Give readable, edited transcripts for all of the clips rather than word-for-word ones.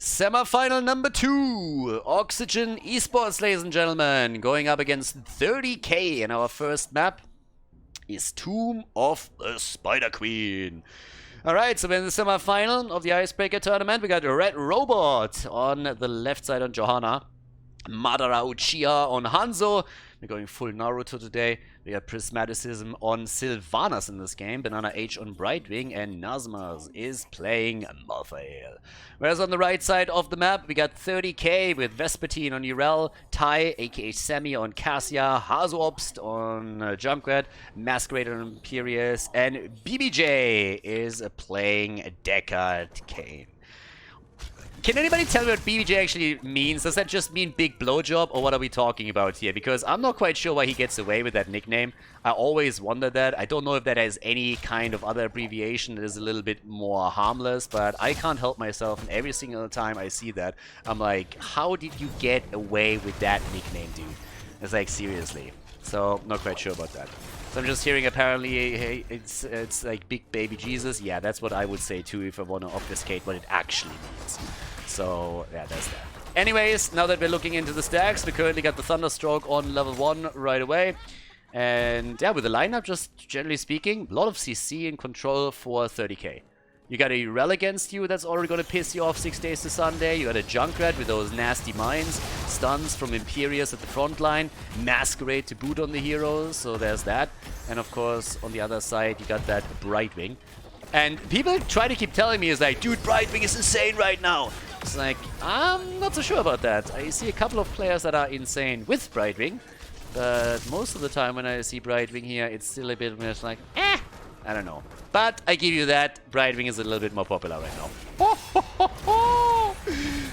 Semi-final number 2. Oxygen Esports, ladies and gentlemen. Going up against 30k, and our first map is Tomb of the Spider Queen. Alright, so we're in the semi-final of the Icebreaker tournament. We got Red Robot on the left side on Johanna. Madara Uchiha on Hanzo. We're going full Naruto today. We got Prismaticism on Sylvanas in this game. Banana H on Brightwing. And Nazmas is playing Malthael. Whereas on the right side of the map, we got 30k with Vespertine on Urel. Tai, aka Sammy on Cassia. Hazoobst on Junkrat. Masquerade on Imperius. And BBJ is playing Deckard Cain. Can anybody tell me what BBJ actually means? Does that just mean big blowjob, or what are we talking about here? Because I'm not quite sure why he gets away with that nickname. I always wondered that. I don't know if that has any kind of other abbreviation that is a little bit more harmless, but I can't help myself, and every single time I see that, I'm like, how did you get away with that nickname, dude? It's like, seriously. So, not quite sure about that. So I'm just hearing apparently, hey, it's like Big Baby Jesus. Yeah, that's what I would say too if I want to obfuscate what it actually means. So, yeah, that's that. Anyways, now that we're looking into the stacks, we currently got the Thunderstroke on level 1 right away. And yeah, with the lineup, just generally speaking, a lot of CC in control for 30k. You got a Rel against you that's already going to piss you off 6 days to Sunday. You got a Junkrat with those nasty mines. Stuns from Imperius at the front line. Masquerade to boot on the heroes, so there's that. And of course, on the other side, you got that Brightwing. And people try to keep telling me, it's like, dude, Brightwing is insane right now. It's like, I'm not so sure about that. I see a couple of players that are insane with Brightwing. But most of the time when I see Brightwing here, it's still a bit more like, I don't know. But I give you that, Brightwing is a little bit more popular right now.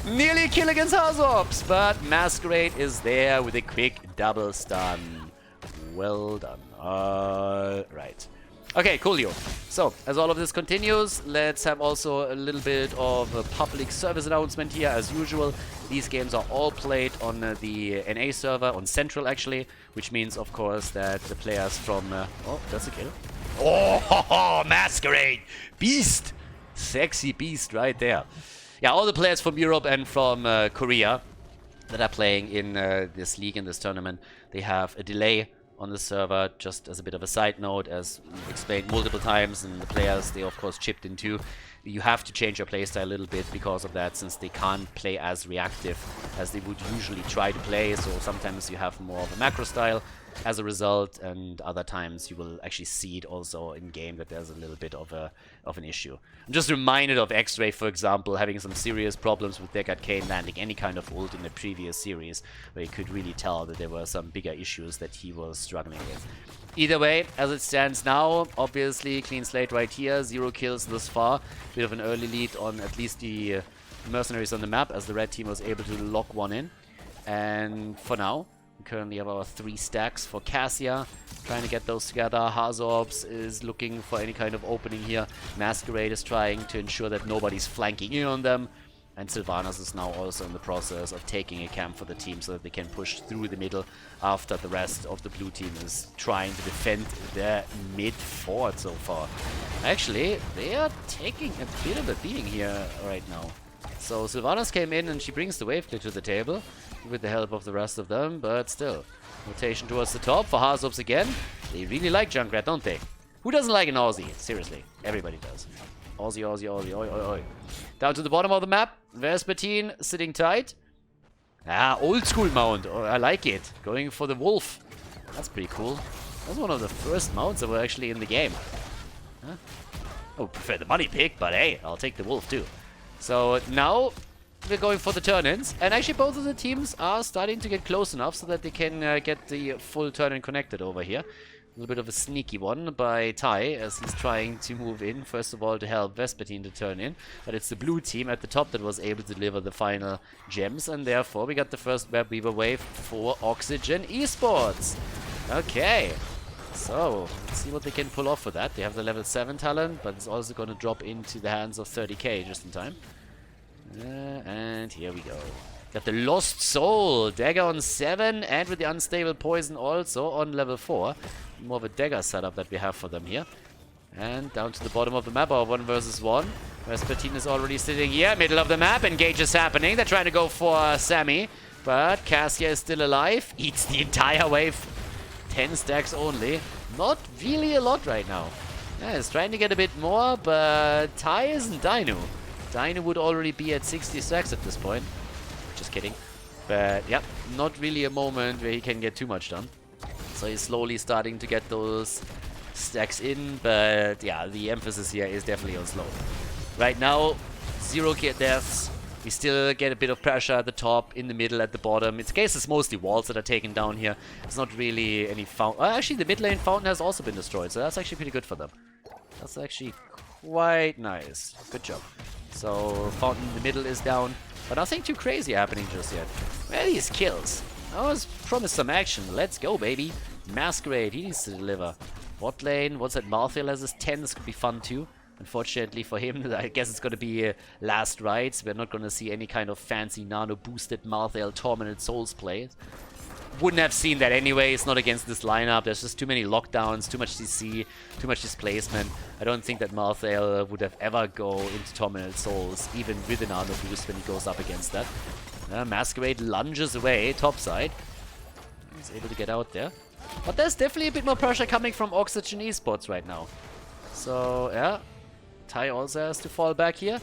Nearly a kill against Hazoobst, but Masquerade is there with a quick double stun. Well done. Right. Okay, coolio. So, as all of this continues, let's have also a little bit of a public service announcement here. As usual, these games are all played on the NA server, on Central actually, which means, of course, that the players from... oh, that's a kill. Oh, Masquerade! Beast! Sexy beast right there. Yeah, all the players from Europe and from Korea that are playing in this league, in this tournament, they have a delay on the server, just as a bit of a side note, as explained multiple times, and the players, they of course chipped in too. You have to change your playstyle a little bit because of that, since they can't play as reactive as they would usually try to play, so sometimes you have more of a macro style as a result, and other times you will actually see it also in game that there's a little bit of an issue. I'm just reminded of X-Ray, for example, having some serious problems with Deckard Cain landing any kind of ult in the previous series, where you could really tell that there were some bigger issues that he was struggling with. Either way, as it stands now, obviously clean slate right here, 0 kills thus far, bit of an early lead on at least the mercenaries on the map, as the red team was able to lock one in. And for now, we currently have our 3 stacks for Cassia, trying to get those together. Hazoobst is looking for any kind of opening here. Masquerade is trying to ensure that nobody's flanking in on them. And Sylvanas is now also in the process of taking a camp for the team so that they can push through the middle after the rest of the blue team is trying to defend their mid fort so far. Actually, they are taking a bit of a beating here right now. So Sylvanas came in and she brings the wave clear to the table with the help of the rest of them, but still. Rotation towards the top for Hazoobst again. They really like Junkrat, don't they? Who doesn't like an Aussie? Seriously, everybody does. Aussie, Aussie, Aussie, oi, oi, oi. Down to the bottom of the map, Vespertine sitting tight. Ah, old school mount. Oh, I like it. Going for the wolf. That's pretty cool. That's one of the first mounts that were actually in the game. Huh? Oh, prefer the money pick, but hey, I'll take the wolf too. So now we're going for the turn-ins, and actually both of the teams are starting to get close enough so that they can get the full turn-in connected over here. A little bit of a sneaky one by Tai, as he's trying to move in, first of all to help Vespertine to turn in, but it's the blue team at the top that was able to deliver the final gems, and therefore we got the first Web Weaver wave for Oxygen Esports. Okay, so let's see what they can pull off for that. They have the level 7 talent, but it's also going to drop into the hands of 30k just in time. And here we go. Got the Lost Soul, dagger on 7, and with the unstable poison also on level 4. More of a dagger setup that we have for them here. And down to the bottom of the map, our 1 versus 1. Vespertine is already sitting here, middle of the map. Engage is happening. They're trying to go for Sammy. But Cassia is still alive. Eats the entire wave. 10 stacks only. Not really a lot right now. Yeah, he's trying to get a bit more, but Ty isn't Dino. Dino would already be at 60 stacks at this point. Just kidding. But, yep, not really a moment where he can get too much done. So he's slowly starting to get those stacks in, but yeah, the emphasis here is definitely on slow. Right now, 0 deaths. We still get a bit of pressure at the top, in the middle, at the bottom. It's case it's mostly walls that are taken down here. It's not really any fountain. Actually, the mid lane fountain has also been destroyed, so that's actually pretty good for them. That's actually quite nice. Good job. So, fountain in the middle is down, but nothing too crazy happening just yet. Where are these kills? I was promised some action. Let's go, baby. Masquerade, he needs to deliver. Bot lane, what's that? Marthael has his 10. This could be fun too. Unfortunately for him, I guess it's going to be last rites. We're not going to see any kind of fancy nano-boosted Marthael Tormented Souls play. Wouldn't have seen that anyway. It's not against this lineup. There's just too many lockdowns, too much CC, too much displacement. I don't think that Marthael would have ever go into Tormented Souls, even with a nano boost when he goes up against that. Masquerade lunges away, topside. He's able to get out there. But there's definitely a bit more pressure coming from Oxygen Esports right now. So, yeah. Ty also has to fall back here.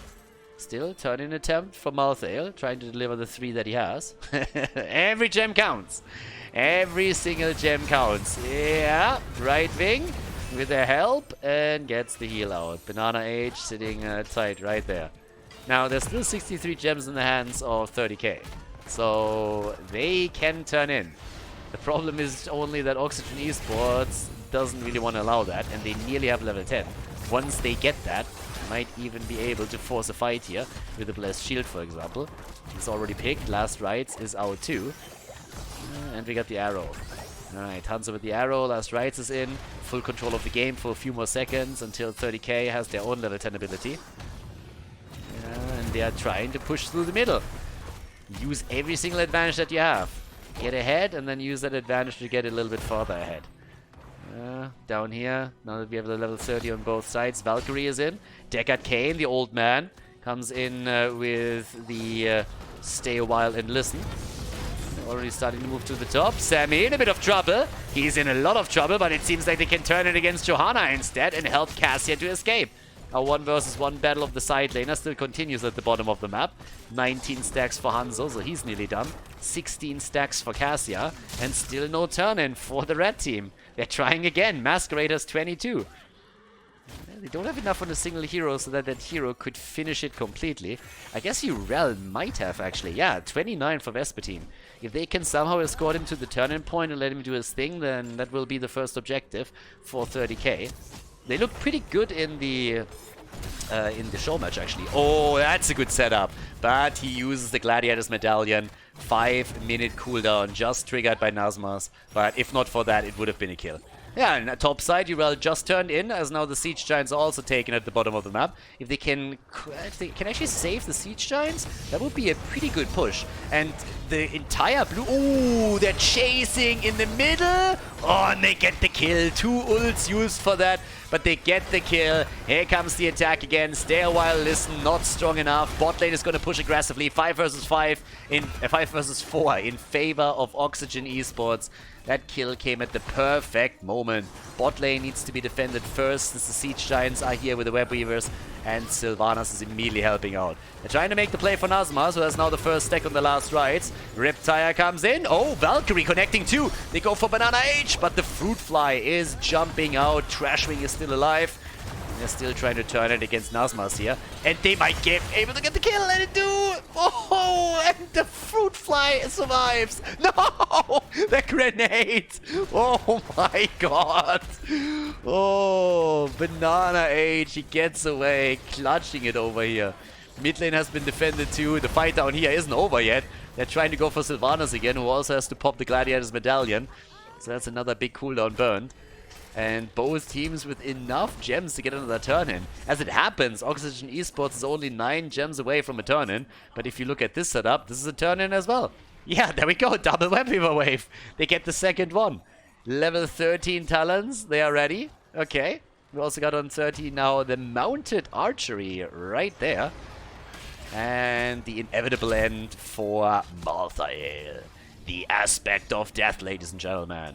Still, turn-in attempt for Marthael, trying to deliver the 3 that he has. Every gem counts. Every single gem counts. Yeah, right wing with their help and gets the heal out. Banana Age sitting tight right there. Now, there's still 63 gems in the hands of 30k. So, they can turn in. The problem is only that Oxygen Esports doesn't really want to allow that, and they nearly have level 10. Once they get that, might even be able to force a fight here with the Blessed Shield, for example. It's already picked. Last Rites is out too. And we got the arrow. Alright, Hanzo with the arrow. Last Rites is in. Full control of the game for a few more seconds until 30k has their own level 10 ability. And they are trying to push through the middle. Use every single advantage that you have. Get ahead and then use that advantage to get a little bit further ahead. Down here, now that we have the level 30 on both sides, Valkyrie is in. Deckard Cain, the old man, comes in with the stay a while and listen. They're already starting to move to the top. Sammy in a bit of trouble. He's in a lot of trouble, but it seems like they can turn it against Johanna instead and help Cassia to escape. Our 1 versus 1 battle of the side laner still continues at the bottom of the map. 19 stacks for Hanzo, so he's nearly done. 16 stacks for Cassia, and still no turn-in for the red team. They're trying again. Masquerade has 22. They don't have enough on a single hero so that that hero could finish it completely. I guess Urel might have, actually. Yeah, 29 for Vespertine. If they can somehow escort him to the turn-in point and let him do his thing, then that will be the first objective for 30k. They look pretty good in the show match, actually. Oh, that's a good setup. But he uses the Gladiator's Medallion. 5-minute cooldown just triggered by Nazmas. But if not for that, it would have been a kill. Yeah, and top side, Urel just turned in, as now the Siege Giants are also taken at the bottom of the map. If they can actually save the Siege Giants, that would be a pretty good push. And the entire blue... Ooh, they're chasing in the middle! Oh, and they get the kill. 2 ults used for that, but they get the kill. Here comes the attack again. Stay a while, listen, not strong enough. Bot lane is going to push aggressively. 5 versus 4 in favor of Oxygen Esports. That kill came at the perfect moment. Bot lane needs to be defended first, since the Siege Giants are here with the Web Weavers, and Sylvanas is immediately helping out. They're trying to make the play for Nazmas, who has now the first stack on the last rights. Riptire comes in. Oh, Valkyrie connecting too. They go for Banana Age, but the Fruit Fly is jumping out. Trashwing is still alive. They're still trying to turn it against Nazmas here. And they might get able to get the kill. Let it do. Oh, and the Fruit Fly survives. No, the grenade. Oh my god. Oh, Banana Age. He gets away, clutching it over here. Mid lane has been defended too. The fight down here isn't over yet. They're trying to go for Sylvanas again, who also has to pop the Gladiator's Medallion. So that's another big cooldown burned. And both teams with enough gems to get another turn-in. As it happens, Oxygen Esports is only 9 gems away from a turn-in. But if you look at this setup, this is a turn-in as well. Yeah, there we go. Double Web Weaver wave. They get the second one. Level 13 talents. They are ready. Okay. We also got on 30 now the mounted archery right there. And the inevitable end for Malthael. The aspect of death, ladies and gentlemen.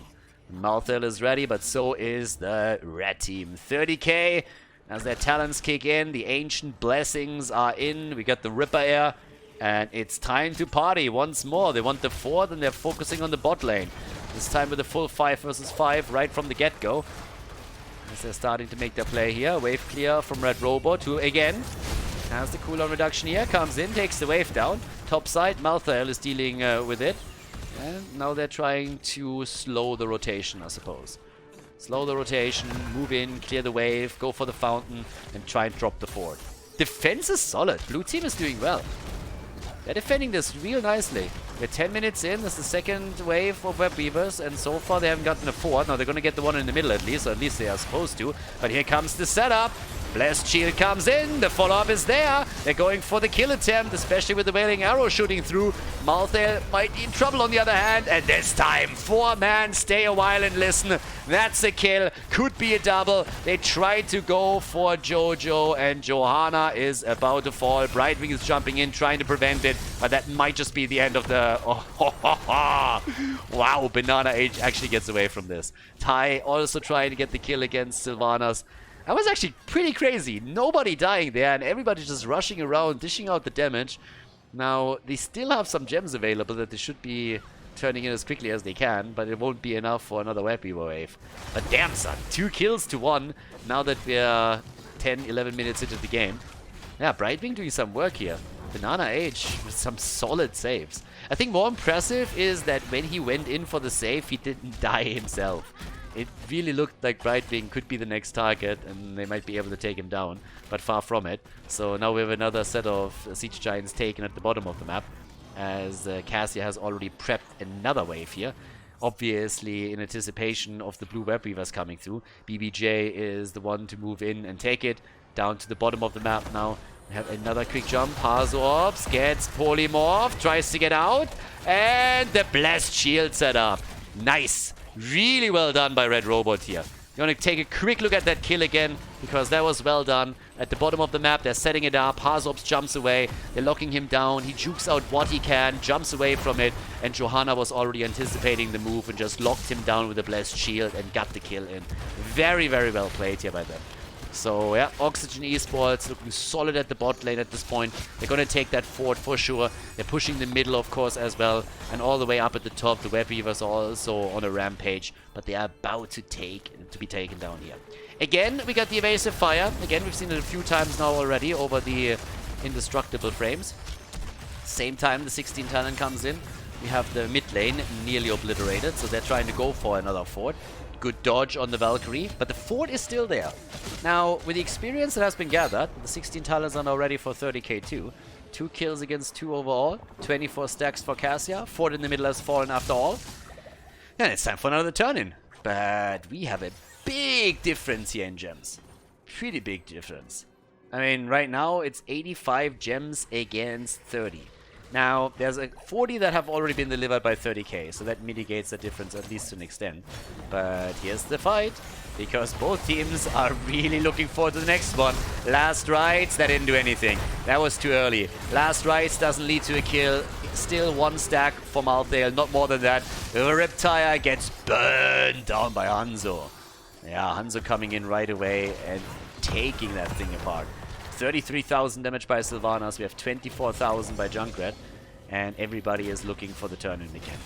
Malthael is ready, but so is the red team. 30k as their talents kick in. The ancient blessings are in. We got the Ripper Air. And it's time to party once more. They want the fort and they're focusing on the bot lane. This time with a full 5 versus 5 right from the get-go. As they're starting to make their play here. Wave clear from Red Robot, who again has the cooldown reduction here. Comes in, takes the wave down. Top side, Malthael is dealing with it. And now they're trying to slow the rotation, I suppose. Slow the rotation, move in, clear the wave, go for the fountain, and try and drop the fort. Defense is solid. Blue team is doing well. They're defending this real nicely. We're 10 minutes in. This is the second wave of Web Weavers, and so far they haven't gotten a fort. Now they're going to get the one in the middle at least, or at least they are supposed to. But here comes the setup. Blessed Shield comes in. The follow-up is there. They're going for the kill attempt, especially with the Wailing Arrow shooting through. Malthael might be in trouble on the other hand. And this time, 4-man, stay a while and listen. That's a kill. Could be a double. They tried to go for Jojo, and Johanna is about to fall. Brightwing is jumping in, trying to prevent it. But that might just be the end of the... Wow, Banana Age actually gets away from this. Ty also trying to get the kill against Sylvanas. That was actually pretty crazy. Nobody dying there and everybody just rushing around, dishing out the damage. Now, they still have some gems available that they should be turning in as quickly as they can, but it won't be enough for another Web Weaver wave. But damn, son, 2 kills to 1 now that we're 10, 11 minutes into the game. Yeah, Brightwing doing some work here. Banana Age with some solid saves. I think more impressive is that when he went in for the save, he didn't die himself. It really looked like Brightwing could be the next target and they might be able to take him down, but far from it. So now we have another set of Siege Giants taken at the bottom of the map, as Cassia has already prepped another wave here. Obviously in anticipation of the blue Web Weavers coming through. BBJ is the one to move in and take it down to the bottom of the map now. We have another quick jump. Hazorbs gets polymorphed, tries to get out, and the Blessed Shield set up. Nice. Really well done by Red Robot here. You want to take a quick look at that kill again, because that was well done. At the bottom of the map, they're setting it up. Hazorbs jumps away. They're locking him down. He jukes out what he can, jumps away from it, and Johanna was already anticipating the move and just locked him down with a Blessed Shield and got the kill in. Very, very well played here by them. So, yeah, Oxygen Esports looking solid at the bot lane at this point. They're going to take that fort for sure. They're pushing the middle, of course, as well. And all the way up at the top, the Web Weavers are also on a rampage. But they are about to be taken down here. Again, we got the Evasive Fire. Again, we've seen it a few times now already over the Indestructible frames. Same time, the 16 talent comes in. We have the mid lane nearly obliterated. So they're trying to go for another fort. Good dodge on the Valkyrie, but the fort is still there. Now, with the experience that has been gathered, the 16 talents are now ready for 30k too. 2 kills against 2 overall, 24 stacks for Cassia, fort in the middle has fallen after all. And it's time for another turn-in. But we have a big difference here in gems. Pretty big difference. I mean, right now it's 85 gems against 30. Now, there's a 40 that have already been delivered by 30k, so that mitigates the difference at least to an extent. But here's the fight, because both teams are really looking forward to the next one. Last Rites, that didn't do anything. That was too early. Last Rites doesn't lead to a kill. Still 1 stack for Malthael, not more than that. The Riptire gets burned down by Hanzo. Yeah, Hanzo coming in right away and taking that thing apart. 33,000 damage by Sylvanas, we have 24,000 by Junkrat, and everybody is looking for the turn-in again.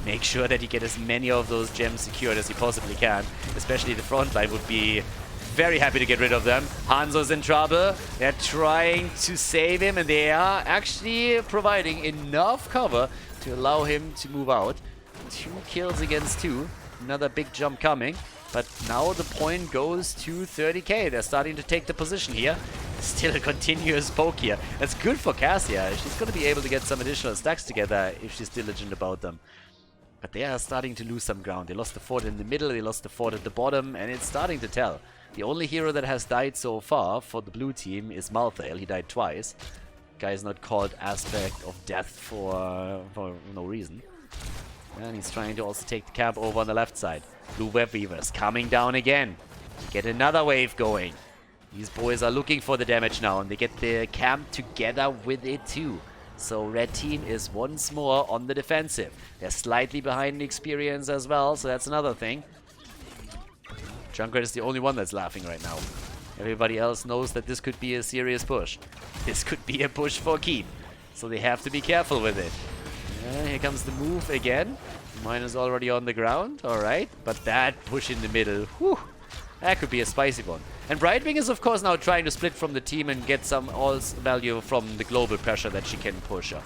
Make sure that you get as many of those gems secured as you possibly can, especially the front line would be very happy to get rid of them. Hanzo's in trouble, they're trying to save him, and they are actually providing enough cover to allow him to move out. 2 kills against 2, another big jump coming. But now the point goes to 30k. They're starting to take the position here. Still a continuous poke here. That's good for Cassia. She's going to be able to get some additional stacks together if she's diligent about them. But they are starting to lose some ground. They lost the fort in the middle, they lost the fort at the bottom, and it's starting to tell. The only hero that has died so far for the blue team is Malthael. He died twice. Guy is not called Aspect of Death for no reason. And he's trying to also take the camp over on the left side. Blue Web Weavers coming down again. Get another wave going. These boys are looking for the damage now, and they get the camp together with it too. So red team is once more on the defensive. They're slightly behind in experience as well, so that's another thing. Junkrat is the only one that's laughing right now. Everybody else knows that this could be a serious push. This could be a push for keep. So they have to be careful with it. Here comes the move again. Mine is already on the ground. Alright. But that push in the middle. Whew. That could be a spicy one. And Brightwing is of course now trying to split from the team and get some all value from the global pressure that she can push up.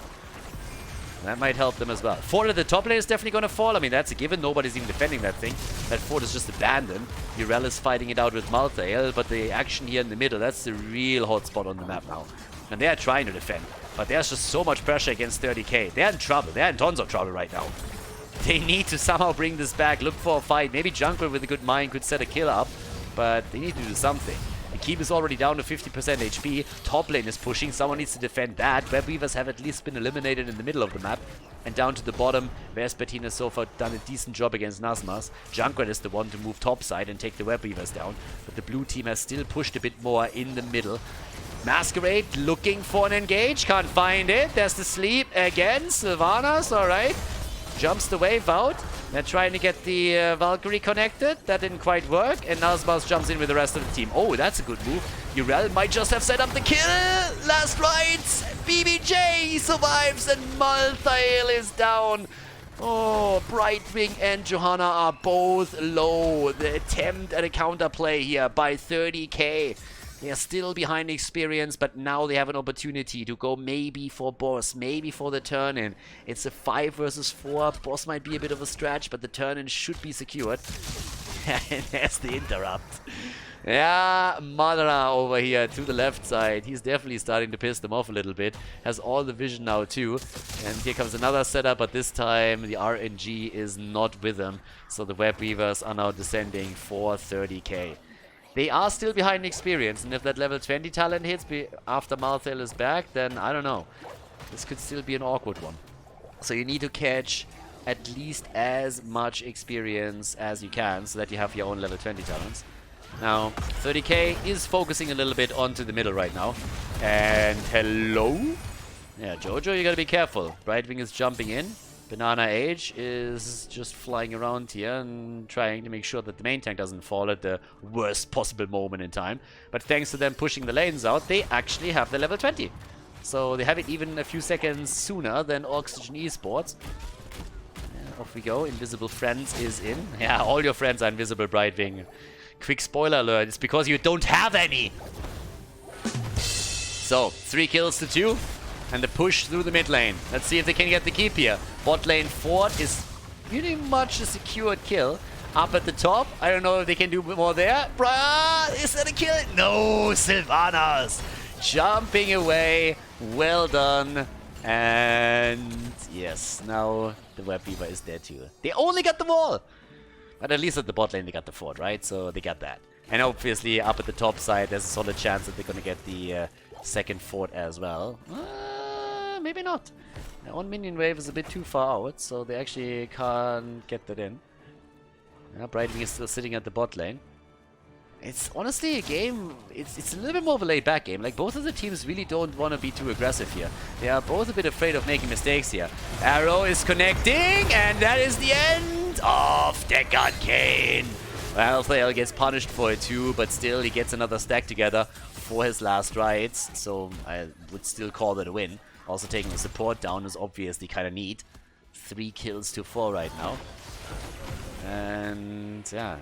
That might help them as well. Fort at the top lane is definitely going to fall. I mean, that's a given. Nobody's even defending that thing. That fort is just abandoned. Urel is fighting it out with Malthael, but the action here in the middle, that's the real hot spot on the map now. And they are trying to defend. But there's just so much pressure against 30k. They're in trouble. They're in tons of trouble right now. They need to somehow bring this back. Look for a fight. Maybe Junkrat with a good mind could set a kill up. But they need to do something. The keep is already down to 50% HP. Top lane is pushing. Someone needs to defend that. Web Weavers have at least been eliminated in the middle of the map. And down to the bottom, Vespertine has so far done a decent job against Nazmas. Junkrat is the one to move topside and take the Web Weavers down. But the blue team has still pushed a bit more in the middle. Masquerade looking for an engage. Can't find it. There's the sleep again. Sylvanas, alright. Jumps the wave out. They're trying to get the Valkyrie connected. That didn't quite work. And Nazmas jumps in with the rest of the team. Oh, that's a good move. Urel might just have set up the kill. Last rights. BBJ survives and Malthael is down. Oh, Brightwing and Johanna are both low. The attempt at a counterplay here by 30k. They are still behind experience, but now they have an opportunity to go maybe for boss, maybe for the turn-in. It's a 5 versus 4. Boss might be a bit of a stretch, but the turn-in should be secured. And there's the interrupt. Yeah, Madara over here to the left side. He's definitely starting to piss them off a little bit. Has all the vision now too. And here comes another setup, but this time the RNG is not with them. So the Web Weavers are now descending for 30k. They are still behind in experience, and if that level 20 talent hits after Malthael is back, then I don't know. This could still be an awkward one. So you need to catch at least as much experience as you can, so that you have your own level 20 talents. Now, 30k is focusing a little bit onto the middle right now. And hello? Yeah, Jojo, you gotta be careful. Brightwing is jumping in. Banana Age is just flying around here and trying to make sure that the main tank doesn't fall at the worst possible moment in time. But thanks to them pushing the lanes out, they actually have the level 20. So they have it even a few seconds sooner than Oxygen Esports. Yeah, off we go. Invisible Friends is in. Yeah, all your friends are invisible, Brightwing. Quick spoiler alert, it's because you don't have any! So, 3 kills to 2. And the push through the mid lane. Let's see if they can get the keep here. Bot lane Fort is pretty much a secured kill. Up at the top. I don't know if they can do more there. Is that a kill? No, Sylvanas. Jumping away. Well done. And yes, now the Web Weaver is there too. They only got the wall. But at least at the bot lane they got the Fort, right? So they got that. And obviously up at the top side there's a solid chance that they're going to get the second Fort as well. Maybe not. Their own minion wave is a bit too far out, so they actually can't get that in. Yeah, Brightwing is still sitting at the bot lane. It's honestly a game, it's a little bit more of a laid back game. Like, both of the teams really don't want to be too aggressive here. They are both a bit afraid of making mistakes here. Arrow is connecting, and that is the end of Deckard Kane. Well, Thael gets punished for it too, but still he gets another stack together for his last rights, so I would still call that a win. Also taking the support down is obviously kind of neat. 3 kills to 4 right now. And yeah,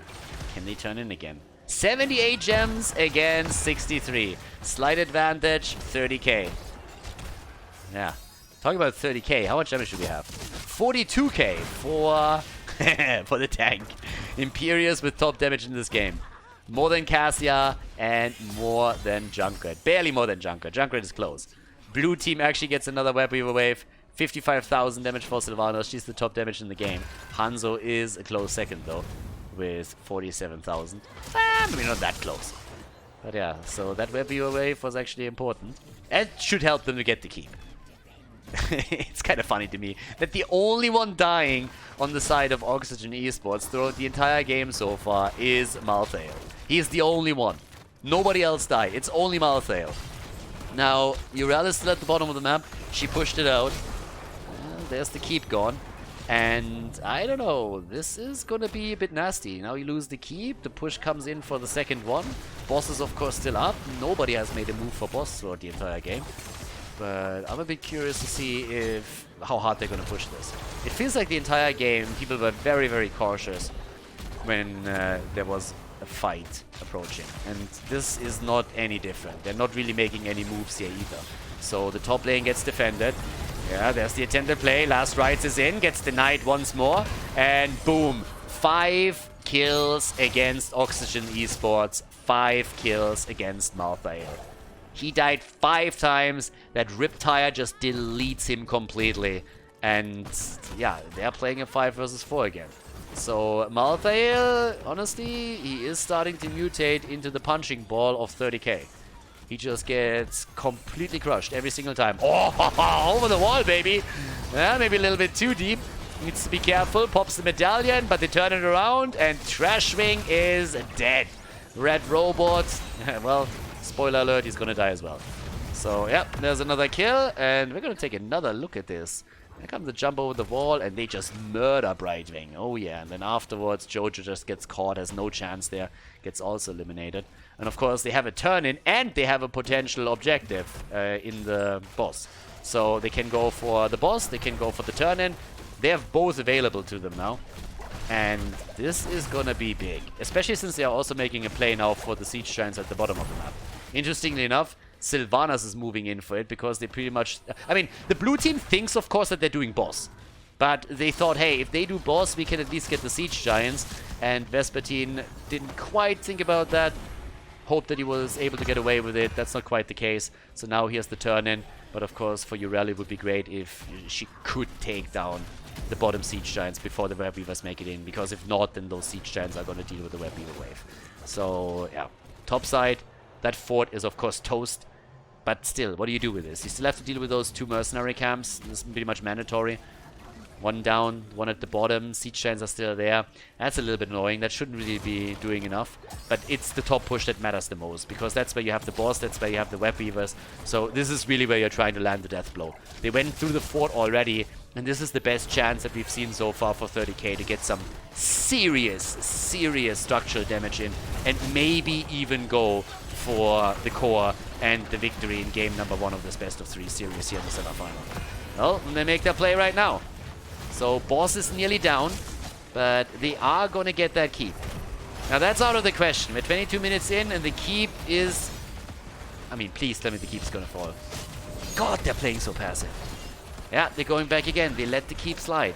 can they turn in again? 78 gems against 63. Slight advantage, 30k. Yeah, talking about 30k, how much damage do we have? 42k for, for the tank. Imperius with top damage in this game. More than Cassia and more than Junkrat. Barely more than Junkrat. Junkrat is close. Blue team actually gets another Web Weaver wave. 55,000 damage for Sylvanas. She's the top damage in the game. Hanzo is a close second though, with 47,000. Maybe not that close. But yeah, so that Web Weaver wave was actually important. And should help them to get the keep. It's kind of funny to me that the only one dying on the side of Oxygen Esports throughout the entire game so far is Malthael. He's the only one. Nobody else died. It's only Malthael. Now, Urel is still at the bottom of the map. She pushed it out. There's the keep gone. And I don't know, this is gonna be a bit nasty. Now you lose the keep, the push comes in for the second one. Boss is of course still up. Nobody has made a move for boss throughout the entire game. But I'm a bit curious to see how hard they're gonna push this. It feels like the entire game, people were very, very cautious when there was a fight approaching. And this is not any different. They're not really making any moves here either. So the top lane gets defended. Yeah, there's the attempted play. Last Rites is in, gets denied once more. And boom, 5 kills against Oxygen Esports. 5 kills against Malthael. He died 5 times. That Riptire just deletes him completely. And yeah, they're playing a 5 versus 4 again. So Malthael, honestly, he is starting to mutate into the punching ball of 30k. He just gets completely crushed every single time. Oh, over the wall, baby. Yeah, maybe a little bit too deep. Needs to be careful. Pops the medallion, but they turn it around, and Trashwing is dead. Red Robot, well, spoiler alert, he's gonna die as well. So, yep, there's another kill, and we're gonna take another look at this. There comes the jump over the wall, and they just murder Brightwing. Oh yeah, and then afterwards, Jojo just gets caught, has no chance there, gets also eliminated. And of course, they have a turn-in, and they have a potential objective in the boss. So they can go for the boss, they can go for the turn-in. They have both available to them now. And this is gonna be big, especially since they are also making a play now for the Siege Giants at the bottom of the map. Interestingly enough, Sylvanas is moving in for it because they pretty much... I mean, the blue team thinks, of course, that they're doing boss. But they thought, hey, if they do boss, we can at least get the Siege Giants. And Vespertine didn't quite think about that. Hoped that he was able to get away with it. That's not quite the case. So now he has the turn-in. But of course, for Urel, it would be great if she could take down the bottom Siege Giants before the Web Weavers make it in. Because if not, then those Siege Giants are going to deal with the Web Weaver wave. So, yeah. Top side, that fort is, of course, toast. But still, what do you do with this? You still have to deal with those 2 mercenary camps. This is pretty much mandatory. One down, one at the bottom. Siege Giants are still there. That's a little bit annoying. That shouldn't really be doing enough. But it's the top push that matters the most. Because that's where you have the boss. That's where you have the Web Weavers. So this is really where you're trying to land the death blow. They went through the fort already. And this is the best chance that we've seen so far for 30k to get some serious structural damage in. And maybe even go for the core and the victory in game number 1 of this best of 3 series here in the semifinal. Well, they make their play right now. So boss is nearly down, but they are going to get that keep. Now that's out of the question. We're 22 minutes in and the keep is... I mean, please tell me the keep's going to fall. God, they're playing so passive. Yeah, they're going back again. They let the keep slide.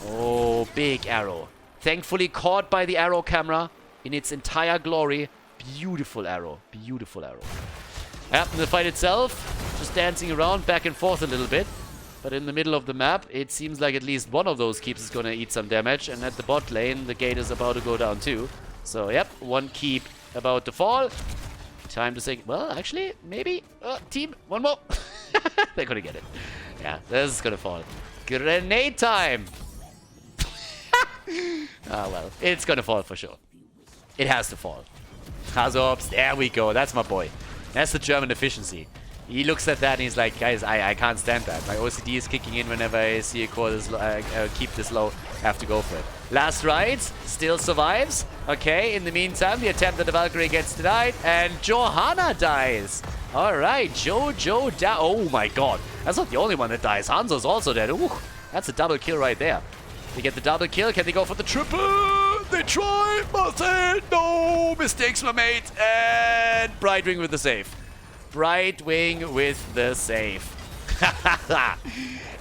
Oh, big arrow. Thankfully caught by the arrow camera in its entire glory. Beautiful arrow. Beautiful arrow. Yeah, the fight itself, just dancing around back and forth a little bit. But in the middle of the map, it seems like at least one of those keeps is going to eat some damage. And at the bot lane, the gate is about to go down too. So, yep, one keep about to fall. Time to say, well, actually, maybe, team, one more. They're going to get it. Yeah, this is going to fall. Grenade time. Ah, well, it's going to fall for sure. It has to fall. Hazops, there we go. That's my boy. That's the German efficiency. He looks at that and he's like, guys, I can't stand that. My OCD is kicking in whenever I see a core this keep this low. I have to go for it. Last Rites still survives. Okay, in the meantime, the attempt at the Valkyrie gets denied. And Johanna dies. Alright, Jojo dies. Oh my god. That's not the only one that dies. Hanzo's also dead. Ooh, that's a double kill right there. They get the double kill. Can they go for the triple? They try. Martin. No. Mistakes were made. And Brightwing with the save. Brightwing with the save.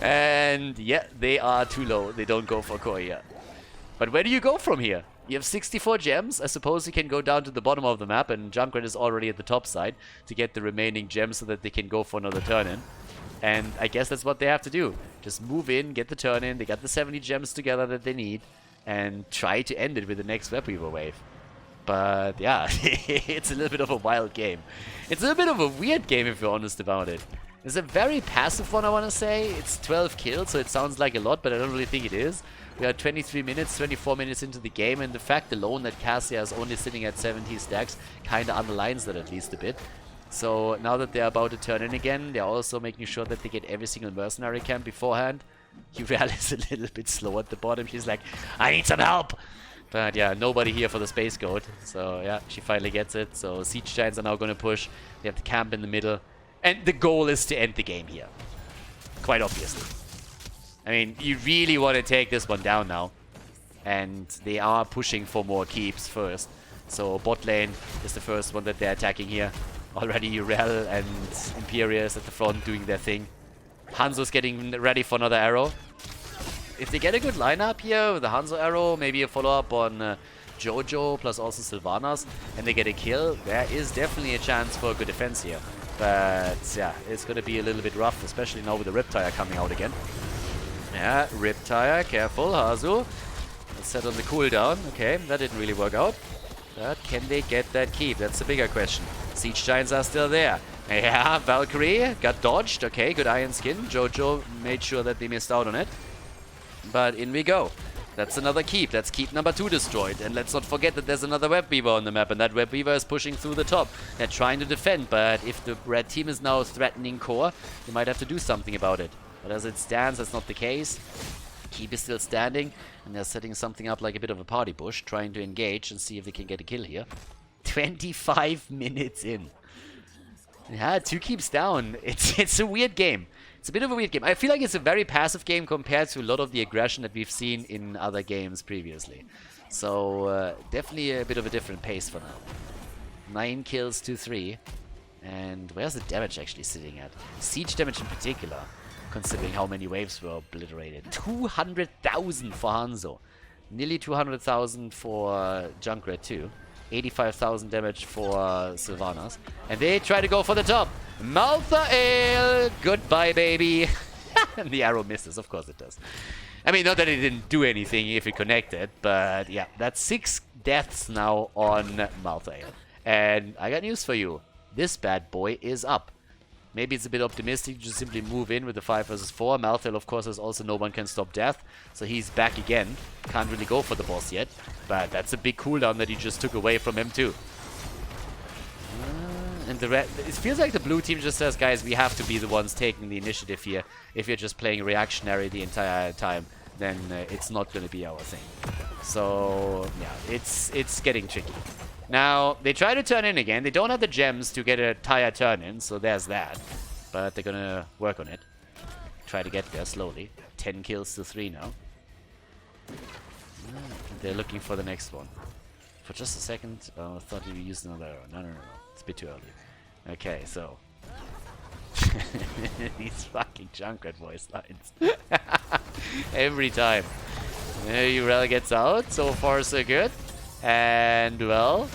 And yeah, they are too low. They don't go for core yet. But where do you go from here? You have 64 gems. I suppose you can go down to the bottom of the map, and Junkrat is already at the top side to get the remaining gems so that they can go for another turn-in. And I guess that's what they have to do. Just move in, get the turn-in. They got the 70 gems together that they need, and try to end it with the next Web Weaver wave. But yeah, it's a little bit of a wild game. It's a little bit of a weird game if you're honest about it. It's a very passive one, I want to say. It's 12 kills, so it sounds like a lot, but I don't really think it is. We are 23 minutes, 24 minutes into the game, and the fact alone that Cassia is only sitting at 70 stacks kind of underlines that at least a bit. So now that they're about to turn in again, they're also making sure that they get every single mercenary camp beforehand. Uriel is a little bit slow at the bottom. She's like, I need some help! But yeah, nobody here for the space goat. So yeah, she finally gets it. So Siege Giants are now going to push. They have the camp in the middle. And the goal is to end the game here. Quite obviously. I mean, you really want to take this one down now. And they are pushing for more keeps first. So bot lane is the first one that they're attacking here. Already Uriel and Imperius at the front doing their thing. Hanzo's getting ready for another arrow. If they get a good lineup here with the Hanzo arrow, maybe a follow-up on Jojo plus also Sylvanas, and they get a kill, there is definitely a chance for a good defense here. But yeah, it's going to be a little bit rough, especially now with the Riptire coming out again. Yeah, Riptire, careful, Hazu. Let's set on the cooldown. Okay, that didn't really work out. But can they get that keep? That's the bigger question. Siege Giants are still there. Yeah, Valkyrie got dodged. Okay, good Iron Skin. Jojo made sure that they missed out on it. But in we go. That's another keep. That's keep number 2 destroyed. And let's not forget that there's another Web Weaver on the map. And that Web Weaver is pushing through the top. They're trying to defend. But if the red team is now threatening core, they might have to do something about it. But as it stands, that's not the case. Keep is still standing. And they're setting something up like a bit of a party bush. Trying to engage and see if they can get a kill here. 25 minutes in. Yeah, 2 keeps down. It's a weird game. It's a bit of a weird game. I feel like it's a very passive game compared to a lot of the aggression that we've seen in other games previously. So, definitely a bit of a different pace for now. 9 kills to 3. And where's the damage actually sitting at? Siege damage in particular, considering how many waves were obliterated. 200,000 for Hanzo. Nearly 200,000 for Junkrat too. 85,000 damage for Sylvanas. And they try to go for the top. Malthael! Goodbye, baby! And the arrow misses, of course it does. I mean, not that it didn't do anything if it connected, but yeah, that's 6 deaths now on Malthael. And I got news for you. This bad boy is up. Maybe it's a bit optimistic to just simply move in with the 5 versus 4. Malthael, of course, is also no one can stop death. So he's back again. Can't really go for the boss yet. But that's a big cooldown that he just took away from him too. And the red, it feels like the blue team just says, guys, we have to be the ones taking the initiative here. If you're just playing reactionary the entire time, then it's not going to be our thing. So, yeah, it's getting tricky. Now, they try to turn in again. They don't have the gems to get a tire turn in, so there's that. But they're gonna work on it. Try to get there slowly. 10 kills to 3 now. They're looking for the next one. For just a second, I thought we used another arrow. No. It's a bit too early. Okay, so. These fucking Junkrat voice lines. Every time. Uriel gets out. So far, so good. And, well,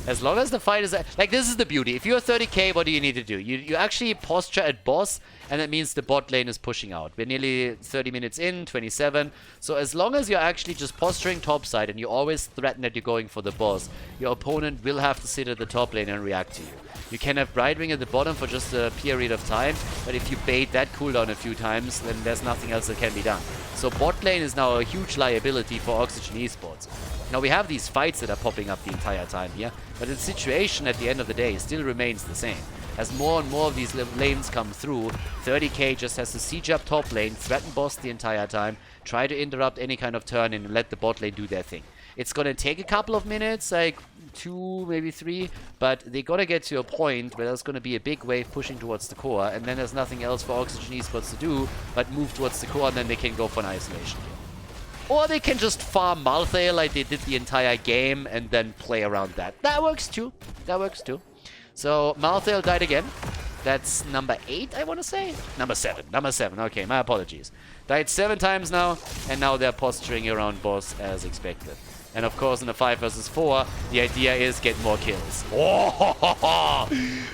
as long as the fight is... Like, this is the beauty. If you're 30k, what do you need to do? You actually posture at boss, and that means the bot lane is pushing out. We're nearly 30 minutes in, 27. So as long as you're actually just posturing topside, and you always threaten that you're going for the boss, your opponent will have to sit at the top lane and react to you. You can have Brightwing at the bottom for just a period of time, but if you bait that cooldown a few times, then there's nothing else that can be done. So bot lane is now a huge liability for Oxygen Esports. Now we have these fights that are popping up the entire time here, but the situation at the end of the day still remains the same. As more and more of these lanes come through, 30k just has to siege up top lane, threaten boss the entire time, try to interrupt any kind of turn and let the bot lane do their thing. It's gonna take a couple of minutes, like 2, maybe 3, but they gotta get to a point where there's gonna be a big wave pushing towards the core, and then there's nothing else for Oxygen Esports to do but move towards the core, and then they can go for an isolation kill. Or they can just farm Malthael like they did the entire game and then play around that. That works too. That works too. So Malthael died again. That's number 8, I want to say? Number 7. Number 7. Okay, my apologies. Died 7 times now, and now they're posturing around boss as expected. And of course, in a 5 versus 4, the idea is get more kills. Oh,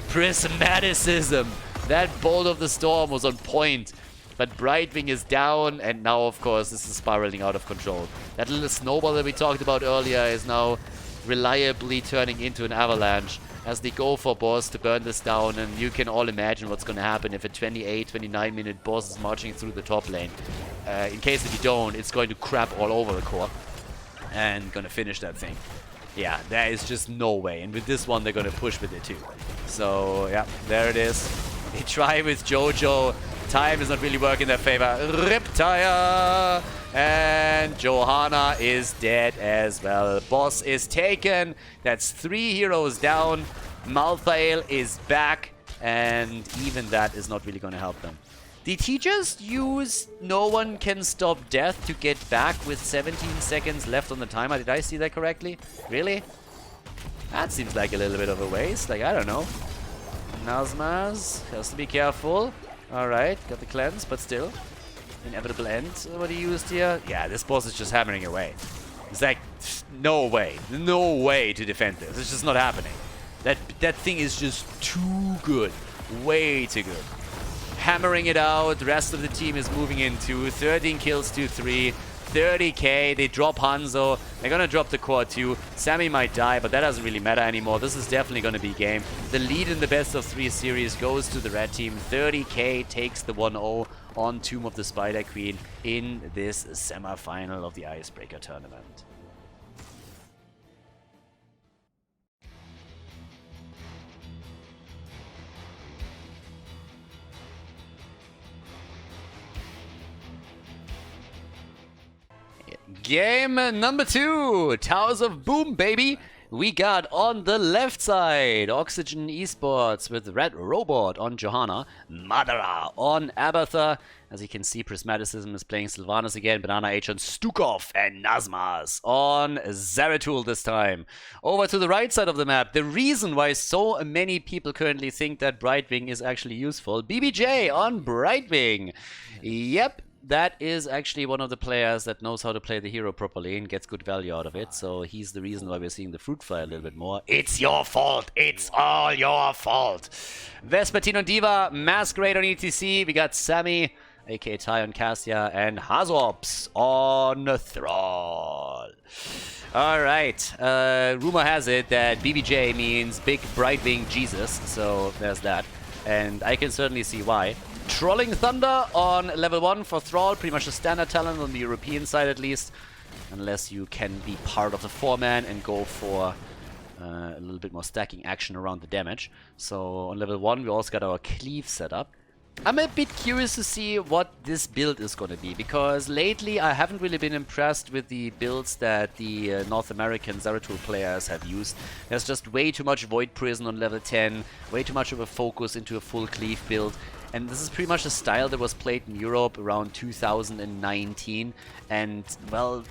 prismaticism! That Bolt of the Storm was on point. But Brightwing is down, and now, of course, this is spiraling out of control. That little snowball that we talked about earlier is now reliably turning into an avalanche. as they go for boss to burn this down, and you can all imagine what's going to happen if a 28, 29-minute boss is marching through the top lane. In case if you don't, it's going to crap all over the core and going to finish that thing. Yeah, there is just no way. And with this one, they're going to push with it too. So, yeah, there it is. They try with Jojo. Time is not really working in their favor. Riptire! And Johanna is dead as well. Boss is taken. That's 3 heroes down. Malthael is back. And even that is not really going to help them. Did he just use no one can stop death to get back with 17 seconds left on the timer? Did I see that correctly? Really? That seems like a little bit of a waste. Like, I don't know. Nazmaz has to be careful. Alright, got the cleanse, but still. Inevitable end, what he used here. Yeah, this boss is just hammering away. It's like, no way. No way to defend this. It's just not happening. That thing is just too good. Way too good. Hammering it out. The rest of the team is moving into 13 kills to 3. 30k. They drop Hanzo. They're going to drop the core too. Sammy might die, but that doesn't really matter anymore. This is definitely going to be game. The lead in the best of 3 series goes to the red team. 30k takes the 1-0 on Tomb of the Spider Queen in this semi-final of the Icebreaker tournament. Game number 2, Towers of Boom, baby. We got on the left side Oxygen Esports with Red Robot on Johanna, Madara on Abatha. As you can see, Prismaticism is playing Sylvanas again, Banana H on Stukov, and Nazmaz on Zeratul this time. Over to the right side of the map, the reason why so many people currently think that Brightwing is actually useful, BBJ on Brightwing. Yep. That is actually one of the players that knows how to play the hero properly and gets good value out of it. So he's the reason why we're seeing the fruit fly a little bit more. It's your fault. It's all your fault. Vespertine Diva, Masquerade on ETC. We got Sammy, aka Ty on Cassia, and Hazops on Thrall. Alright, rumor has it that BBJ means Big Brightwing Jesus, so there's that. And I can certainly see why. Trolling Thunder on level 1 for Thrall, pretty much a standard talent on the European side at least. Unless you can be part of the 4-man and go for a little bit more stacking action around the damage. So on level 1 we also got our Cleave set up. I'm a bit curious to see what this build is going to be, because lately I haven't really been impressed with the builds that the North American Zeratul players have used. There's just way too much Void Prison on level 10, way too much of a focus into a full Cleave build. And this is pretty much a style that was played in Europe around 2019. And, well,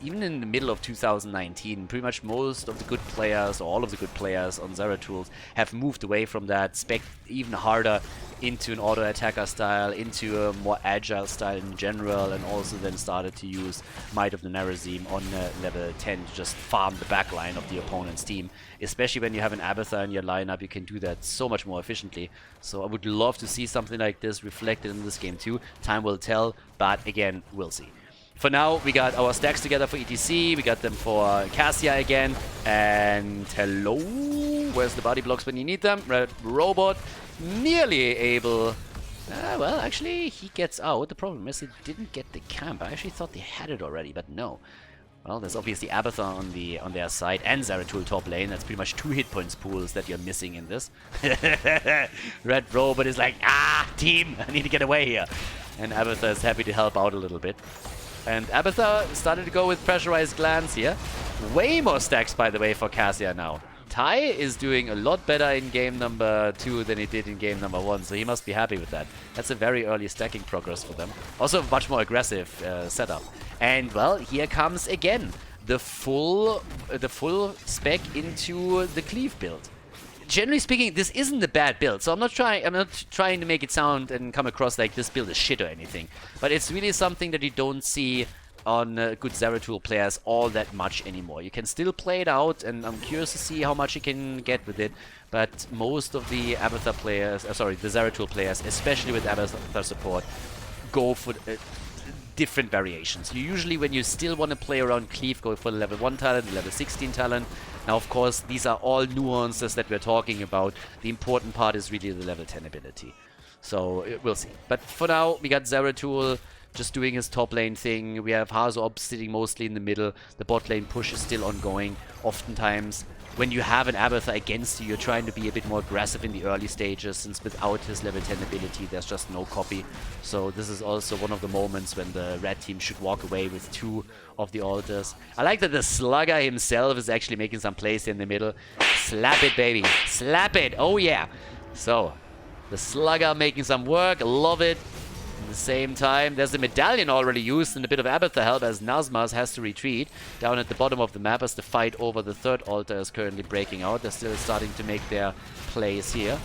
even in the middle of 2019, pretty much most of the good players, or all of the good players on Zeratul have moved away from that, spec even harder into an auto-attacker style, into a more agile style in general, and also then started to use Might of the Nerazim on level 10 to just farm the backline of the opponent's team. Especially when you have an Abatha in your lineup, you can do that so much more efficiently. So I would love to see something like this reflected in this game too. Time will tell, but again, we'll see. For now, we got our stacks together for ETC, we got them for Cassia again, and hello, where's the body blocks when you need them? Red Robot, nearly able, well, actually, he gets out. The problem is he didn't get the camp. I actually thought they had it already, but no. Well, there's obviously Abatha on their side, and Zeratul top lane. That's pretty much 2 hit points pools that you're missing in this. Red Robot is like, team, I need to get away here. And Abatha is happy to help out a little bit. And Abatha started to go with Pressurized Glance here. Way more stacks, by the way, for Cassia now. Ty is doing a lot better in game number 2 than he did in game number 1, so he must be happy with that. That's a very early stacking progress for them. Also, much more aggressive setup. And, well, here comes again the full spec into the Cleave build. Generally speaking, this isn't a bad build, so I'm not trying to make it sound and come across like this build is shit or anything. But it's really something that you don't see on good Zeratul players all that much anymore. You can still play it out, and I'm curious to see how much you can get with it. But most of the Abatha players, the Zeratul players, especially with Abatha support, go for different variations. You usually, when you still want to play around Cleave, go for the level 1 talent, the level 16 talent. Now, of course, these are all nuances that we're talking about. The important part is really the level 10 ability. So, we'll see. But for now, we got Zeratul just doing his top lane thing. We have Hazob sitting mostly in the middle. The bot lane push is still ongoing. Oftentimes, when you have an Abathur against you, you're trying to be a bit more aggressive in the early stages, since without his level 10 ability, there's just no copy. So this is also one of the moments when the red team should walk away with 2 of the altars. I like that the Slugger himself is actually making some plays in the middle. Slap it, baby. Slap it. Oh, yeah. So, the Slugger making some work. Love it. At the same time, there's the medallion already used and a bit of Abathur help as Nazmaz has to retreat down at the bottom of the map as the fight over the third altar is currently breaking out. They're still starting to make their plays here.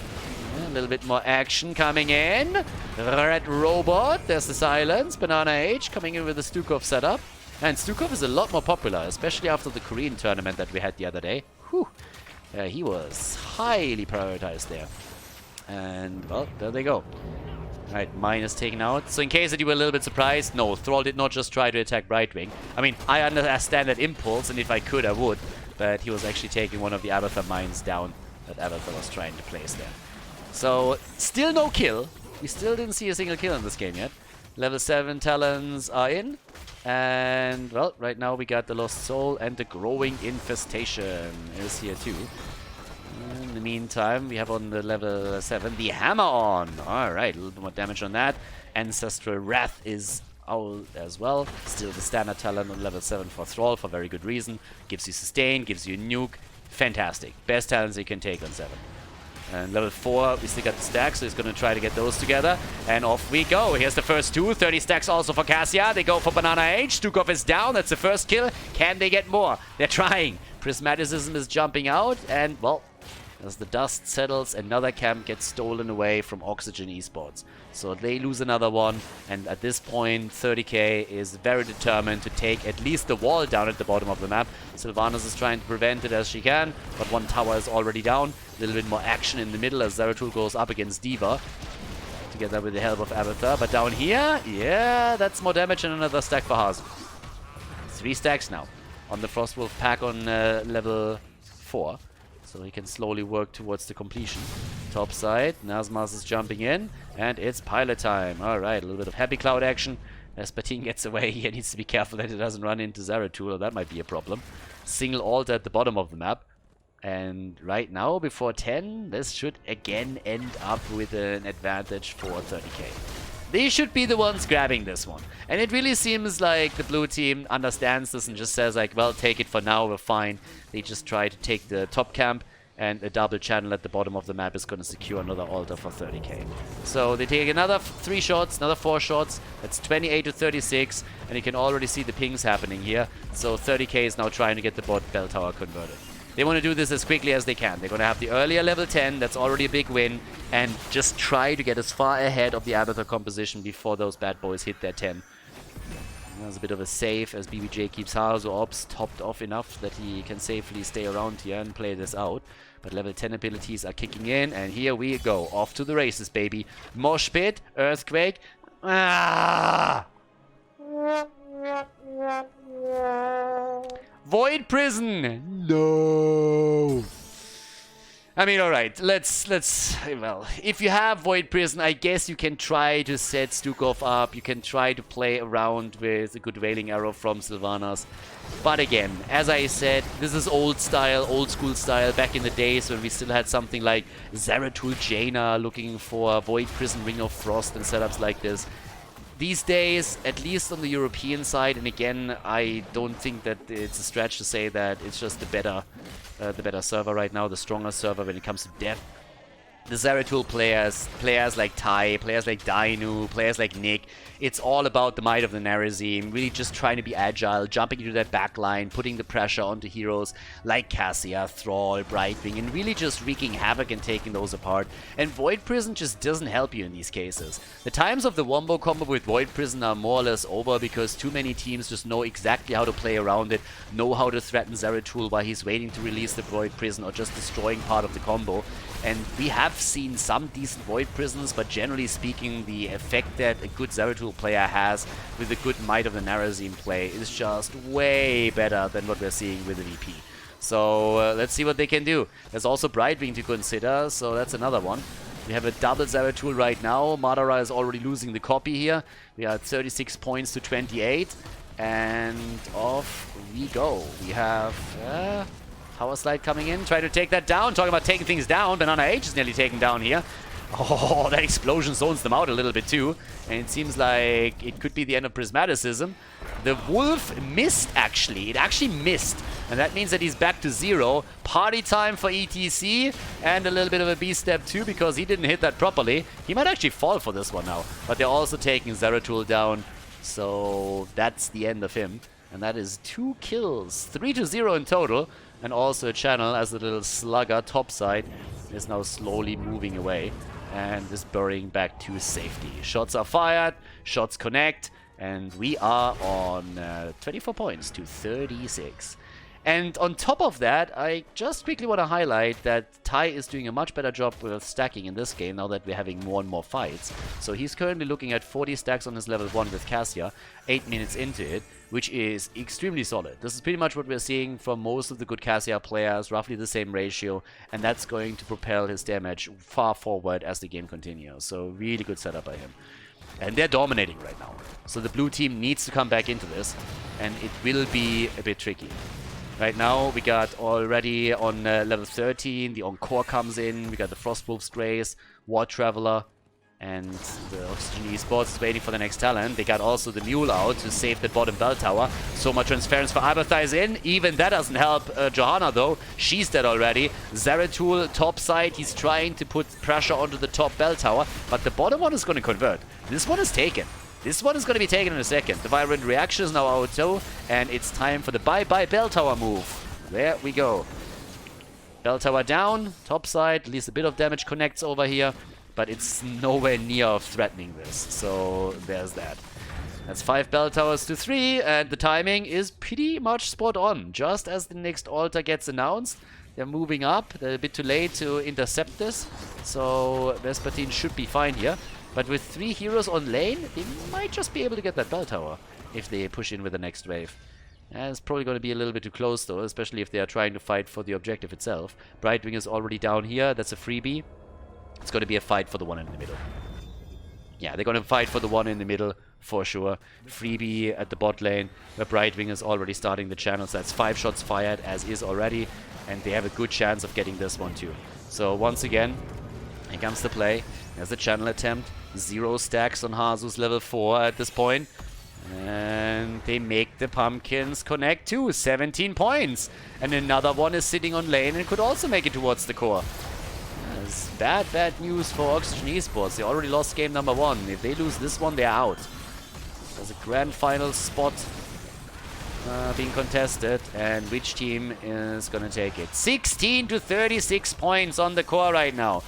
A little bit more action coming in. Red Robot, there's the silence. Banana H coming in with the Stukov setup. And Stukov is a lot more popular, especially after the Korean tournament that we had the other day. Whew. He was highly prioritized there. And, well, there they go. Right, mine is taken out. So in case that you were a little bit surprised, no, Thrall did not just try to attack Brightwing. I mean, I understand that impulse, and if I could, I would. But he was actually taking one of the Abathur mines down that Abathur was trying to place there. So, still no kill. We still didn't see a single kill in this game yet. Level 7 Talons are in. And, well, right now we got the Lost Soul and the Growing Infestation is here too. In the meantime, we have on the level 7 the Hammer on. Alright, a little bit more damage on that. Ancestral Wrath is out as well. Still the standard talent on level 7 for Thrall for very good reason. Gives you sustain, gives you nuke. Fantastic. Best talents you can take on 7. And level 4, we still got the stacks, so he's going to try to get those together. And off we go. Here's the first 2. 30 stacks also for Cassia. They go for Banana H. Stukov is down. That's the first kill. Can they get more? They're trying. Prismaticism is jumping out. And, well, as the dust settles, another camp gets stolen away from Oxygen Esports. So they lose another one, and at this point, 30k is very determined to take at least the wall down at the bottom of the map. Sylvanas is trying to prevent it as she can, but one tower is already down. A little bit more action in the middle as Zeratul goes up against D.Va, together with the help of Abathur. But down here, yeah, that's more damage and another stack for Hazu. 3 stacks now on the Frostwolf pack on level 4. So he can slowly work towards the completion. Top side, Nazmaz is jumping in, and it's pilot time. Alright, a little bit of Happy Cloud action. As Patine gets away, he needs to be careful that he doesn't run into Zeratul, or that might be a problem. Single altar at the bottom of the map. And right now, before 10, this should again end up with an advantage for 30k. They should be the ones grabbing this one. And it really seems like the blue team understands this and just says like, well, take it for now, we're fine. They just try to take the top camp, and a double channel at the bottom of the map is going to secure another altar for 30k. So they take another 3 shots, another 4 shots. That's 28 to 36, and you can already see the pings happening here. So 30k is now trying to get the bot bell tower converted. They want to do this as quickly as they can. They're going to have the earlier level 10, that's already a big win, and just try to get as far ahead of the Abathur composition before those bad boys hit their 10. There's a bit of a save as BBJ keeps Hazu Ops topped off enough that he can safely stay around here and play this out. But level 10 abilities are kicking in, and here we go. Off to the races, baby. Mosh Pit, Earthquake. Ah! Void Prison! No! I mean, alright, let's, well, if you have Void Prison, I guess you can try to set Stukov up, you can try to play around with a good Wailing Arrow from Sylvanas. But again, as I said, this is old style, old school style, back in the days when we still had something like Zeratul Jaina looking for Void Prison, Ring of Frost and setups like this. These days, at least on the European side, and again, I don't think that it's a stretch to say that it's just the better server right now, the stronger server when it comes to depth. The Zeratul players like Tai, players like Dainu, players like Nick, it's all about the might of the Narazim, really just trying to be agile, jumping into that backline, putting the pressure onto heroes like Cassia, Thrall, Brightwing, and really just wreaking havoc and taking those apart. And Void Prison just doesn't help you in these cases. The times of the Wombo combo with Void Prison are more or less over because too many teams just know exactly how to play around it, know how to threaten Zeratul while he's waiting to release the Void Prison or just destroying part of the combo. And we have seen some decent Void Prisons, but generally speaking, the effect that a good Zeratul player has with a good Might of the Narazim play is just way better than what we're seeing with the VP. So let's see what they can do. There's also Brightwing to consider, so that's another one. We have a double Zeratul right now. Madara is already losing the copy here. We are at 36 points to 28. And off we go. We have Power Slide coming in. Try to take that down. Talking about taking things down. Banana H is nearly taken down here. Oh, that explosion zones them out a little bit too. And it seems like it could be the end of Prismaticism. The Wolf missed actually. It actually missed. And that means that he's back to 0. Party time for ETC. And a little bit of a B-step too because he didn't hit that properly. He might actually fall for this one now. But they're also taking Zeratul down. So that's the end of him. And that is 2 kills. 3-0 in total. And also a channel as the little slugger topside is now slowly moving away. And is burying back to safety. Shots are fired, shots connect, and we are on 24 points to 36. And on top of that, I just quickly want to highlight that Tai is doing a much better job with stacking in this game now that we're having more and more fights. So he's currently looking at 40 stacks on his level 1 with Cassia, 8 minutes into it, which is extremely solid. This is pretty much what we're seeing from most of the good Cassia players, roughly the same ratio, and that's going to propel his damage far forward as the game continues. So really good setup by him. And they're dominating right now. So the blue team needs to come back into this, and it will be a bit tricky. Right now, we got already on level 13, the Encore comes in, we got the Frostwolf's Grace, War Traveler, and the Oxygen Esports is waiting for the next talent. They got also the Mule out to save the bottom bell tower. So much transference for Abathai is in. Even that doesn't help Johanna though. She's dead already. Zeratul top side, he's trying to put pressure onto the top bell tower, but the bottom one is going to convert. This one is taken. This one is going to be taken in a second. The Vibrant Reaction is now out too, and it's time for the bye-bye bell tower move. There we go. Bell tower down, top side, at least a bit of damage connects over here, but it's nowhere near of threatening this. So there's that. That's 5 bell towers to 3, and the timing is pretty much spot on. Just as the next altar gets announced, they're moving up. They're a bit too late to intercept this, so Vespertine should be fine here. But with 3 heroes on lane, they might just be able to get that bell tower if they push in with the next wave. It's probably going to be a little bit too close though, especially if they are trying to fight for the objective itself. Brightwing is already down here. That's a freebie. It's going to be a fight for the one in the middle. Yeah, they're going to fight for the one in the middle for sure. Freebie at the bot lane, where Brightwing is already starting the channel. So that's 5 shots fired as is already. And they have a good chance of getting this one too. So once again, here comes the play. There's a channel attempt. 0 stacks on Hazu's level 4 at this point. And they make the pumpkins connect too. 17 points. And another one is sitting on lane and could also make it towards the core. That's bad news for Oxygen Esports. They already lost game number 1. If they lose this one, they're out. There's a grand final spot being contested. And which team is going to take it? 16 to 36 points on the core right now.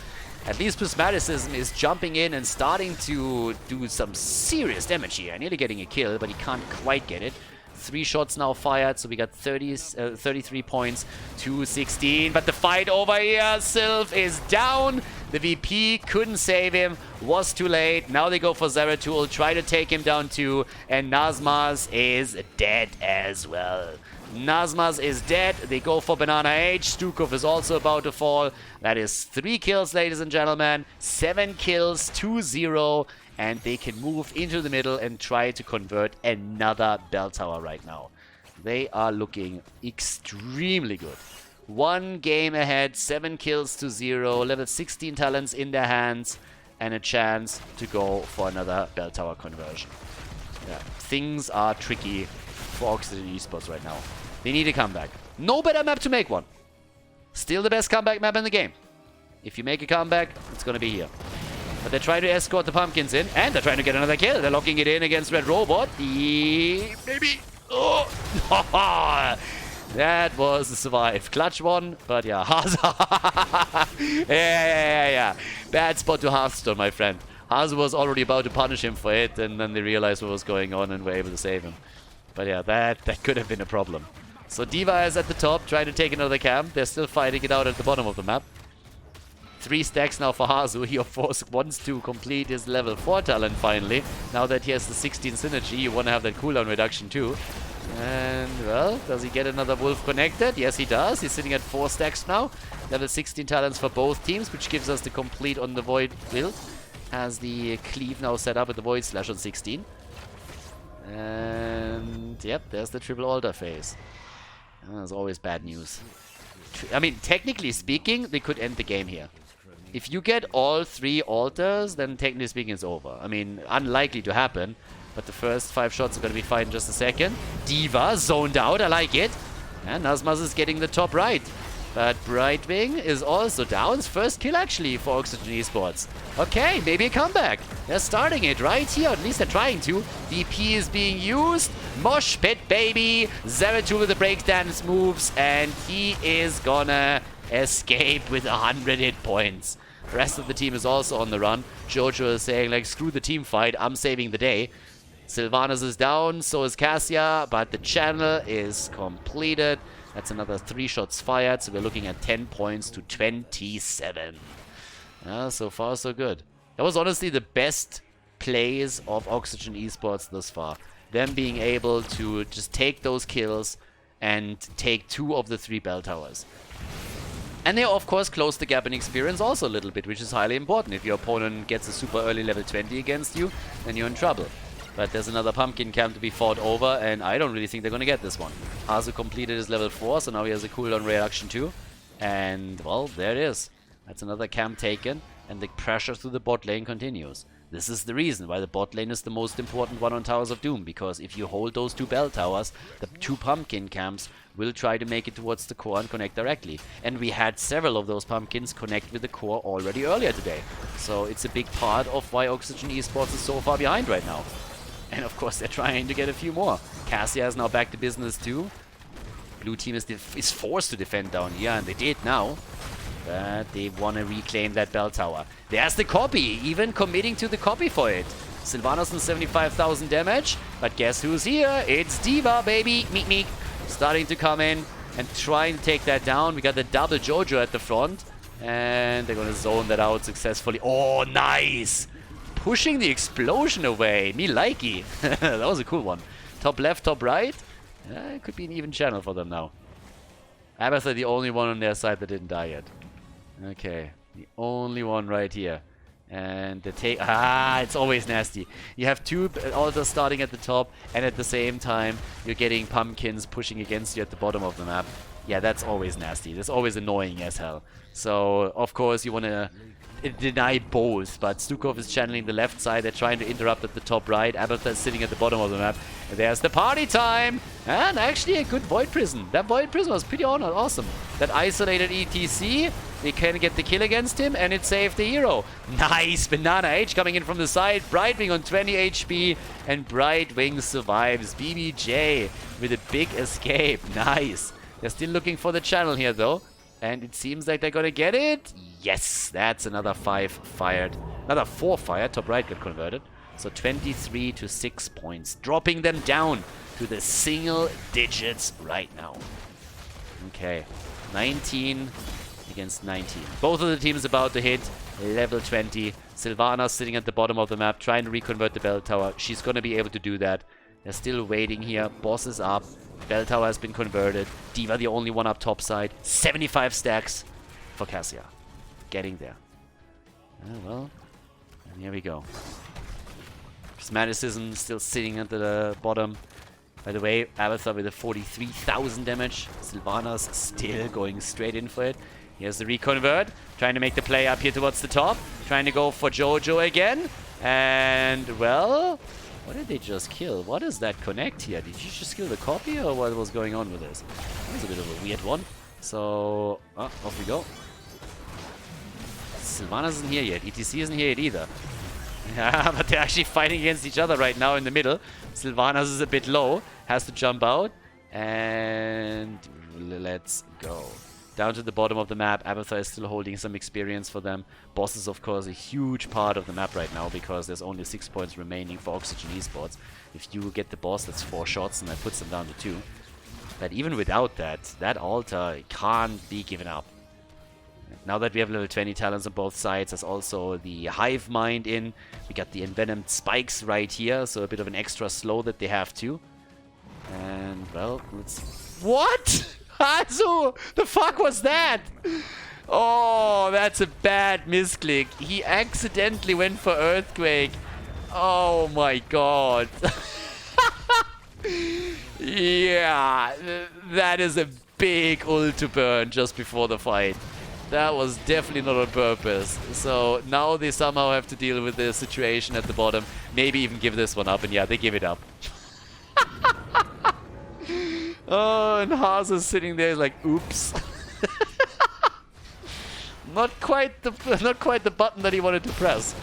At least Prismaticism is jumping in and starting to do some serious damage here. Nearly getting a kill, but he can't quite get it. 3 shots now fired, so we got 33 points to 16. But the fight over here, Sylph is down. The VP couldn't save him, was too late. Now they go for Zeratul, try to take him down too. And Nazmaz is dead as well. Nazmaz is dead. They go for Banana H. Stukov is also about to fall. That is 3 kills, ladies and gentlemen. 7 kills, 2-0. And they can move into the middle and try to convert another bell tower right now. They are looking extremely good. 1 game ahead, 7 kills to 0. Level 16 talents in their hands. And a chance to go for another bell tower conversion. Yeah, things are tricky for Oxygen Esports right now. They need a comeback. No better map to make one. Still the best comeback map in the game. If you make a comeback, it's going to be here. But they're trying to escort the pumpkins in, and they're trying to get another kill. They're locking it in against Red Robot. Maybe. Oh, that was a survive. Clutch one, but yeah, yeah. Bad spot to Hearthstone, my friend. Hazu was already about to punish him for it, and then they realized what was going on and were able to save him. But yeah, that could have been a problem. So D.Va is at the top, trying to take another camp. They're still fighting it out at the bottom of the map. 3 stacks now for Hazu. He, of course, wants to complete his level 4 talent finally. Now that he has the 16 synergy, you want to have that cooldown reduction too. And, well, does he get another wolf connected? Yes, he does. He's sitting at 4 stacks now. Level 16 talents for both teams, which gives us the complete on the Void build. Has the cleave now set up with the Void Slash on 16. And, yep, there's the triple altar phase. That's always bad news. I mean, technically speaking, they could end the game here. If you get all 3 altars, then technically speaking it's over. I mean, unlikely to happen. But the first 5 shots are going to be fine in just a second. D.Va zoned out. I like it. And Nazmaz is getting the top right. But Brightwing is also down. His first kill, actually, for Oxygen Esports. Okay, maybe a comeback. They're starting it right here. At least they're trying to. DP is being used. Mosh pit, baby. Zeratul with the breakdance moves. And he is gonna escape with 100 hit points. The rest of the team is also on the run. Jojo is saying, like, screw the team fight. I'm saving the day. Sylvanas is down, so is Cassia, but the channel is completed. That's another 3 shots fired, so we're looking at 10 points to 27. So far, so good. That was honestly the best plays of Oxygen Esports thus far. Them being able to just take those kills and take 2 of the 3 bell towers. And they, of course, close the gap in experience also a little bit, which is highly important. If your opponent gets a super early level 20 against you, then you're in trouble. But there's another pumpkin camp to be fought over, and I don't really think they're going to get this one. Azu completed his level 4, so now he has a cooldown reduction too. And, well, there it is. That's another camp taken, and the pressure through the bot lane continues. This is the reason why the bot lane is the most important one on Towers of Doom, because if you hold those 2 bell towers, the 2 pumpkin camps will try to make it towards the core and connect directly. And we had several of those pumpkins connect with the core already earlier today. So it's a big part of why Oxygen Esports is so far behind right now. And of course they're trying to get a few more. Cassia is now back to business too. Blue team is forced to defend down here, and they did now. But they want to reclaim that bell tower. There's the copy, even committing to the copy for it. Sylvanas on 75,000 damage, but guess who's here? It's D.Va, baby! Meek Meek. Starting to come in and trying to take that down. We got the double Jojo at the front. And they're going to zone that out successfully. Oh, nice! Pushing the explosion away. Me likey. That was a cool one. Top left, top right. It could be an even channel for them now. Abathur, the only one on their side that didn't die yet. Okay. The only one right here. And the take... it's always nasty. You have 2 altars starting at the top, and at the same time, you're getting pumpkins pushing against you at the bottom of the map. Yeah, that's always nasty. That's always annoying as hell. So, of course, you want to deny both, but Stukov is channeling the left side. They're trying to interrupt at the top right. Abathur is sitting at the bottom of the map. And there's the party time! And actually a good Void Prison. That Void Prison was pretty awesome. That isolated ETC, they can get the kill against him, and it saved the hero. Nice! Banana H coming in from the side. Brightwing on 20 HP, and Brightwing survives. BBJ with a big escape. Nice! They're still looking for the channel here, though. And it seems like they're gonna get it. Yes, that's another 5 fired. Another 4 fired. Top right got converted. So 23 to 6 points. Dropping them down to the single digits right now. Okay. 19 against 19. Both of the teams about to hit level 20. Sylvana sitting at the bottom of the map trying to reconvert the bell tower. She's gonna be able to do that. They're still waiting here. Boss is up. Bell tower has been converted. D.Va the only one up top side. 75 stacks for Cassia. Getting there. Well, and here we go. Smaticism still sitting at the bottom. By the way, Abathur with a 43,000 damage. Sylvanas still going straight in for it. Here's the reconvert. Trying to make the play up here towards the top. Trying to go for Jojo again. And, well... What did they just kill? What is that connect here? Did you just kill the copy, or what was going on with this? That was a bit of a weird one. So, off we go. Sylvanas isn't here yet. ETC isn't here yet either. Yeah, but they're actually fighting against each other right now in the middle. Sylvanas is a bit low. Has to jump out. And let's go. Down to the bottom of the map. Abathur is still holding some experience for them. Boss is, of course, a huge part of the map right now because there's only 6 points remaining for Oxygen Esports. If you get the boss, that's 4 shots, and that puts them down to 2. But even without that, that altar can't be given up. Now that we have level 20 talents on both sides, there's also the Hive Mind in. We got the Envenomed Spikes right here, so a bit of an extra slow that they have too. And Well, let's... What? Hazu! The fuck was that? Oh, that's a bad misclick. He accidentally went for Earthquake. Oh my god. Yeah, that is a big ult to burn just before the fight. That was definitely not on purpose. So now they somehow have to deal with the situation at the bottom. Maybe even give this one up, and yeah, they give it up. Oh, and Haas sitting there like, oops. Not quite the button that he wanted to press.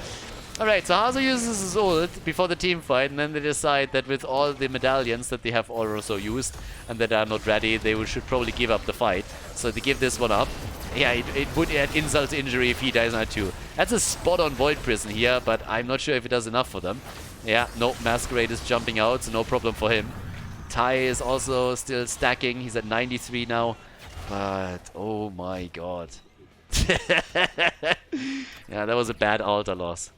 Alright, so Hazu uses his ult before the team fight, and then they decide that with all the medallions that they have also used and that are not ready, they should probably give up the fight. So they give this one up. Yeah, it would add insult to injury if he dies now too. That's a spot-on Void Prison here, but I'm not sure if it does enough for them. Yeah, no, Masquerade is jumping out, so no problem for him. Tai is also still stacking. He's at 93 now. But, oh my god. Yeah, that was a bad altar loss.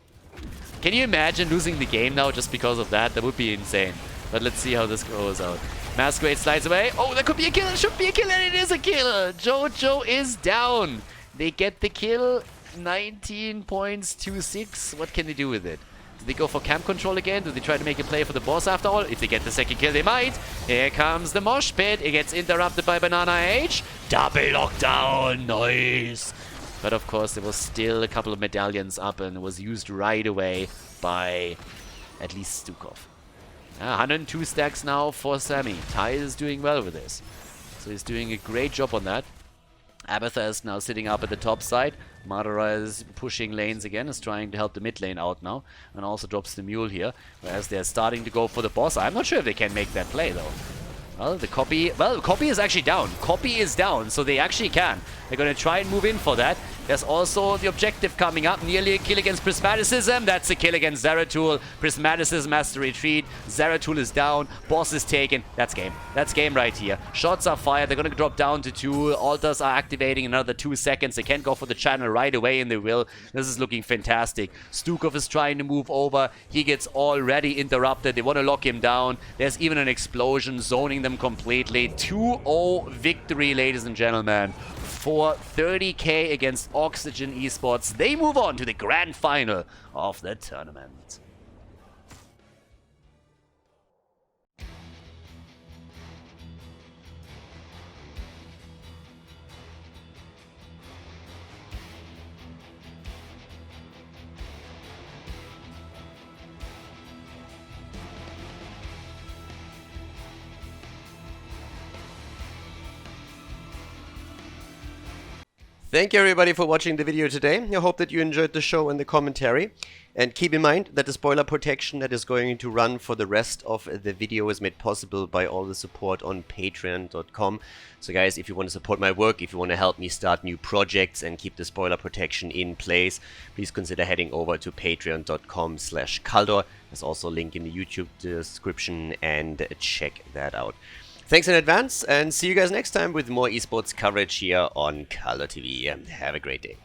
Can you imagine losing the game now just because of that? That would be insane. But let's see how this goes out. Masquerade slides away. Oh, that could be a kill. It should be a kill, and it is a kill. Jojo is down. They get the kill. 19 points to 6. What can they do with it? Do they go for camp control again? Do they try to make a play for the boss after all? If they get the second kill, they might. Here comes the mosh pit. It gets interrupted by Banana H. Double lockdown. Nice. But of course, there was still a couple of medallions up, and it was used right away by at least Stukov. 102 stacks now for Sammy. Tai is doing well with this. So he's doing a great job on that. Abatha is now sitting up at the top side. Madara is pushing lanes again, is trying to help the mid lane out now. And also drops the mule here. Whereas they're starting to go for the boss. I'm not sure if they can make that play though. Well, the copy... Well, copy is actually down. Copy is down, so they actually can. They're going to try and move in for that. There's also the objective coming up. Nearly a kill against Prismaticism. That's a kill against Zeratul. Prismaticism has to retreat. Zeratul is down. Boss is taken. That's game. That's game right here. Shots are fired. They're going to drop down to 2. Altars are activating another 2 seconds. They can't go for the channel right away, and they will. This is looking fantastic. Stukov is trying to move over. He gets already interrupted. They want to lock him down. There's even an explosion zoning them completely. 2-0 victory, ladies and gentlemen, for 30k against Oxygen Esports. They move on to the grand final of the tournament. Thank you everybody for watching the video today. I hope that you enjoyed the show and the commentary. And keep in mind that the spoiler protection that is going to run for the rest of the video is made possible by all the support on patreon.com. So guys, if you want to support my work, if you want to help me start new projects and keep the spoiler protection in place, please consider heading over to patreon.com/Khaldor. There's also a link in the YouTube description, and check that out. Thanks in advance, and see you guys next time with more esports coverage here on Khaldor TV. Have a great day.